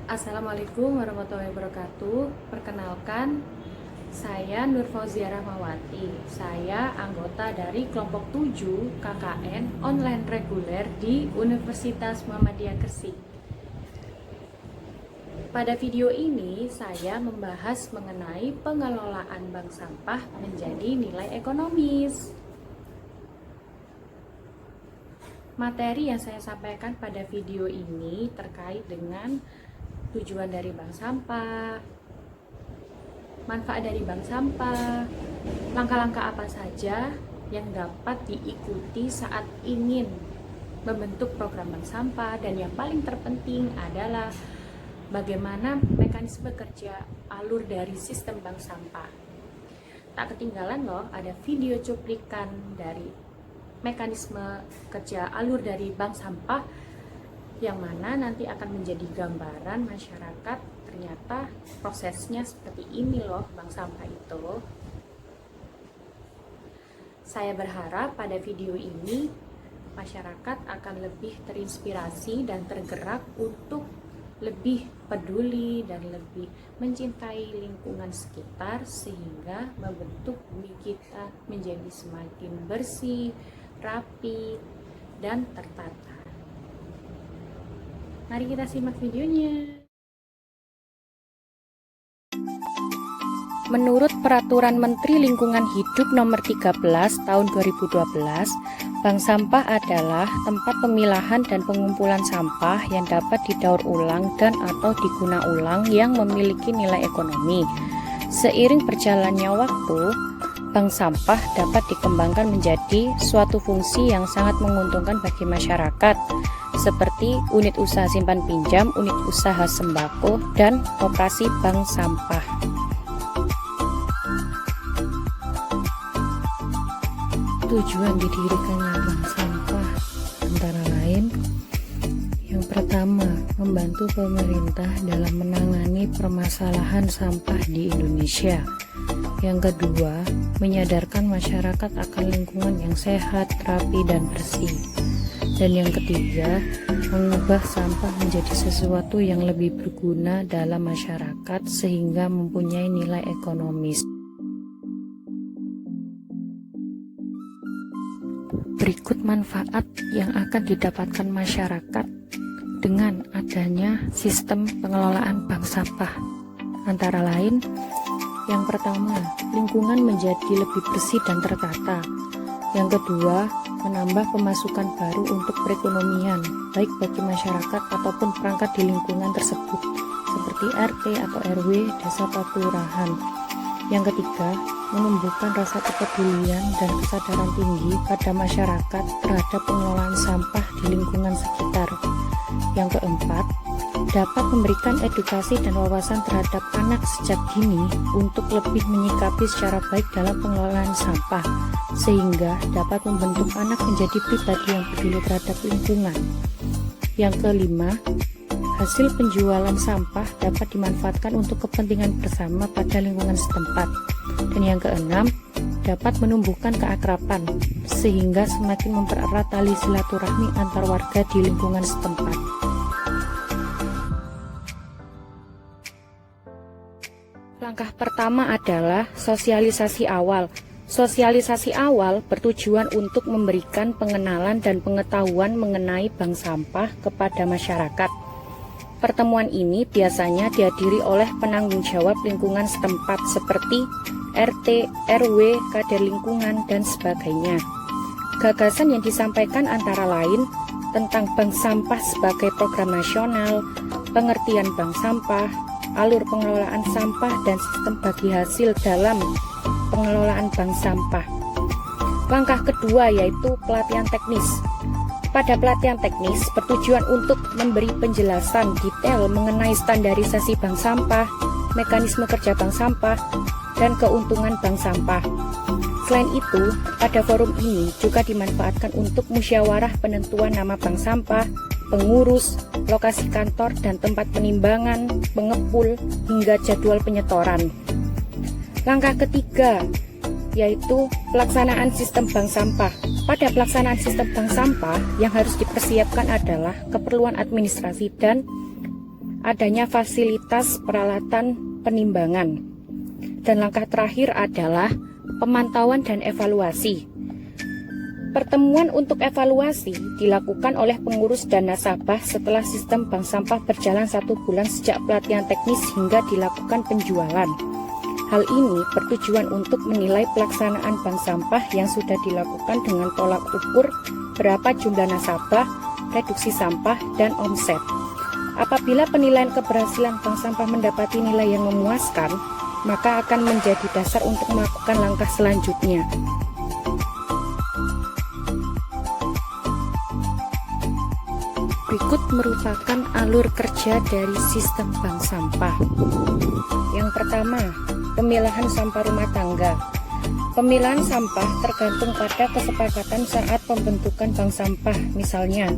Assalamualaikum warahmatullahi wabarakatuh. Perkenalkan, saya Nur Fauzia Rahmawati. Saya anggota dari kelompok 7 KKN online reguler di Universitas Muhammadiyah Gresik. Pada video ini, saya membahas mengenai pengelolaan bank sampah menjadi nilai ekonomis. Materi yang saya sampaikan pada video ini terkait dengan tujuan dari bank sampah, manfaat dari bank sampah, langkah-langkah apa saja yang dapat diikuti saat ingin membentuk program bank sampah, dan yang paling terpenting adalah bagaimana mekanisme kerja alur dari sistem bank sampah. Tak ketinggalan loh, ada video cuplikan dari mekanisme kerja alur dari bank sampah yang mana nanti akan menjadi gambaran masyarakat ternyata prosesnya seperti ini loh bank sampah itu. Saya berharap pada video ini masyarakat akan lebih terinspirasi dan tergerak untuk lebih peduli dan lebih mencintai lingkungan sekitar, sehingga membentuk bumi kita menjadi semakin bersih, rapi, dan tertata. Mari kita simak videonya. Menurut Peraturan Menteri Lingkungan Hidup Nomor 13 Tahun 2012, bank sampah adalah tempat pemilahan dan pengumpulan sampah yang dapat didaur ulang dan atau diguna ulang yang memiliki nilai ekonomi. Seiring berjalannya waktu, bank sampah dapat dikembangkan menjadi suatu fungsi yang sangat menguntungkan bagi masyarakat, seperti unit usaha simpan pinjam, unit usaha sembako, dan operasi bank sampah. Tujuan didirikannya bank sampah antara lain: yang pertama, membantu pemerintah dalam menangani permasalahan sampah di Indonesia. Yang kedua, menyadarkan masyarakat akan lingkungan yang sehat, rapi, dan bersih. Dan yang ketiga, mengubah sampah menjadi sesuatu yang lebih berguna dalam masyarakat sehingga mempunyai nilai ekonomis. Berikut manfaat yang akan didapatkan masyarakat dengan adanya sistem pengelolaan bank sampah. Antara lain, yang pertama, lingkungan menjadi lebih bersih dan tertata. Yang kedua, menambah pemasukan baru untuk perekonomian, baik bagi masyarakat ataupun perangkat di lingkungan tersebut, seperti RT atau RW, desa atau kelurahan. Yang ketiga, menumbuhkan rasa kepedulian dan kesadaran tinggi pada masyarakat terhadap pengelolaan sampah di lingkungan sekitar. Yang keempat, dapat memberikan edukasi dan wawasan terhadap anak sejak dini untuk lebih menyikapi secara baik dalam pengelolaan sampah, sehingga dapat membentuk anak menjadi pribadi yang peduli terhadap lingkungan. Yang kelima, hasil penjualan sampah dapat dimanfaatkan untuk kepentingan bersama pada lingkungan setempat. Dan yang keenam, dapat menumbuhkan keakraban, sehingga semakin mempererat tali silaturahmi antar warga di lingkungan setempat. Langkah pertama adalah sosialisasi awal. Sosialisasi awal bertujuan untuk memberikan pengenalan dan pengetahuan mengenai bank sampah kepada masyarakat. Pertemuan ini biasanya dihadiri oleh penanggung jawab lingkungan setempat seperti RT, RW, kader lingkungan, dan sebagainya. Gagasan yang disampaikan antara lain tentang bank sampah sebagai program nasional, pengertian bank sampah, alur pengelolaan sampah, dan sistem bagi hasil dalam pengelolaan bank sampah. Langkah kedua yaitu pelatihan teknis. Pada pelatihan teknis bertujuan untuk memberi penjelasan detail mengenai standarisasi bank sampah, mekanisme kerja bank sampah, dan keuntungan bank sampah. Selain itu, pada forum ini juga dimanfaatkan untuk musyawarah penentuan nama bank sampah, pengurus, lokasi kantor dan tempat penimbangan, pengepul, hingga jadwal penyetoran. Langkah ketiga yaitu pelaksanaan sistem bank sampah. Pada pelaksanaan sistem bank sampah yang harus dipersiapkan adalah keperluan administrasi dan adanya fasilitas peralatan penimbangan. Dan langkah terakhir adalah pemantauan dan evaluasi. Pertemuan untuk evaluasi dilakukan oleh pengurus dan nasabah setelah sistem bank sampah berjalan 1 bulan sejak pelatihan teknis hingga dilakukan penjualan. Hal ini bertujuan untuk menilai pelaksanaan bank sampah yang sudah dilakukan dengan tolak ukur berapa jumlah nasabah, reduksi sampah, dan omset. Apabila penilaian keberhasilan bank sampah mendapati nilai yang memuaskan, maka akan menjadi dasar untuk melakukan langkah selanjutnya. Berikut merupakan alur kerja dari sistem bank sampah. Yang pertama, pemilahan sampah rumah tangga. Pemilahan sampah tergantung pada kesepakatan saat pembentukan bank sampah. Misalnya,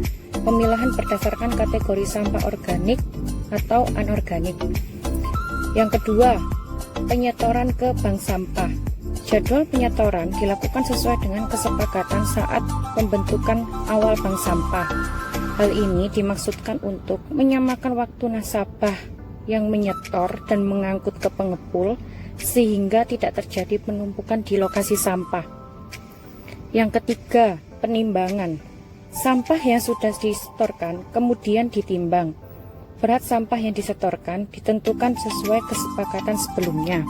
pemilahan berdasarkan kategori sampah organik atau anorganik. Yang kedua, penyetoran ke bank sampah. Jadwal penyetoran dilakukan sesuai dengan kesepakatan saat pembentukan awal bank sampah. Hal ini dimaksudkan untuk menyamakan waktu nasabah yang menyetor dan mengangkut ke pengepul sehingga tidak terjadi penumpukan di lokasi sampah. Yang ketiga, penimbangan. Sampah yang sudah disetorkan kemudian ditimbang. Berat sampah yang disetorkan ditentukan sesuai kesepakatan sebelumnya.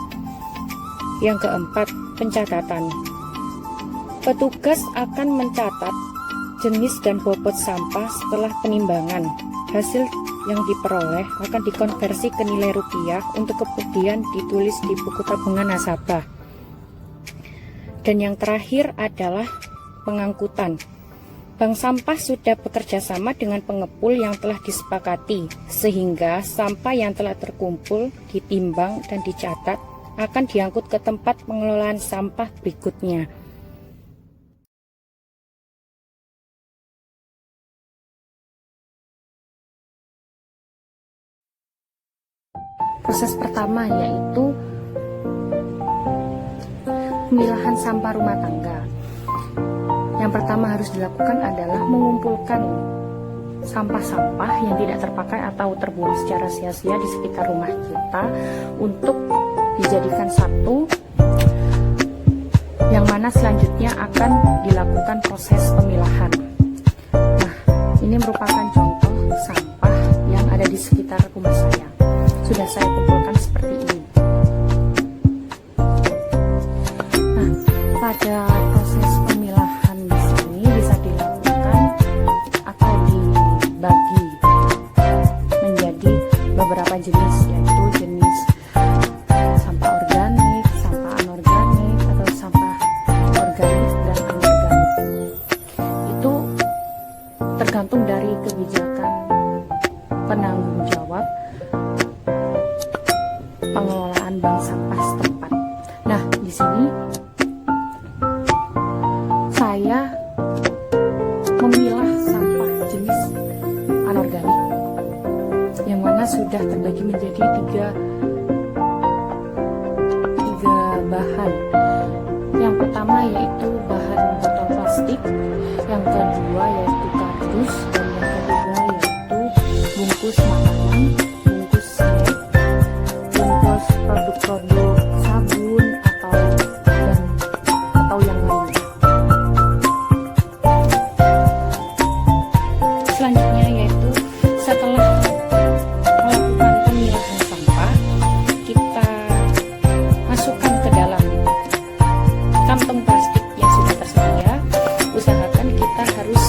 Yang keempat, pencatatan. Petugas akan mencatat jenis dan bobot sampah setelah penimbangan. Hasil yang diperoleh akan dikonversi ke nilai rupiah untuk kemudian ditulis di buku tabungan nasabah. Dan yang terakhir adalah pengangkutan. Bank sampah sudah bekerja sama dengan pengepul yang telah disepakati, sehingga sampah yang telah terkumpul, ditimbang, dan dicatat akan diangkut ke tempat pengelolaan sampah berikutnya. Proses pertama yaitu pemilahan sampah rumah tangga. Yang pertama harus dilakukan adalah mengumpulkan sampah-sampah yang tidak terpakai atau terbuang secara sia-sia di sekitar rumah kita untuk dijadikan satu, yang mana selanjutnya akan dilakukan proses pemilahan. Nah, ini merupakan contoh sampah yang ada di sekitar rumah saya. Sudah saya kumpulkan seperti ini. Nah, pada proses pemilahan di sini bisa dilakukan atau dibagi menjadi beberapa jenis, yaitu jenis sampah organik, sampah anorganik, atau sampah organik dan anorganik. Itu tergantung dari kebijakan penanggung jawab pengelolaan bank sampah setempat. Nah, di sini saya memilah sampah jenis anorganik yang mana sudah terbagi menjadi tiga bahan. Yang pertama yaitu bahan botol plastik, yang kedua yaitu kardus, dan yang ketiga yaitu bungkus makanan, bungkus snack, bungkus produk-produk sabun atau yang lainnya. Selanjutnya yaitu setelah melakukan pemilahan sampah, kita masukkan ke dalam kantong plastik yang sudah tersedia. Usahakan kita harus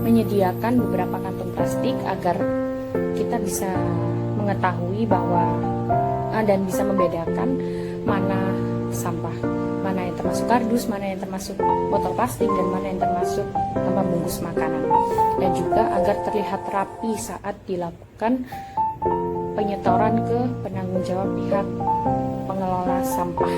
menyediakan beberapa kantong plastik agar kita bisa mengetahui bahwa dan bisa membedakan mana sampah, mana yang termasuk kardus, mana yang termasuk botol plastik, dan mana yang termasuk sampah bungkus makanan. Dan juga agar terlihat rapi saat dilakukan penyetoran ke penanggung jawab pihak pengelola sampah.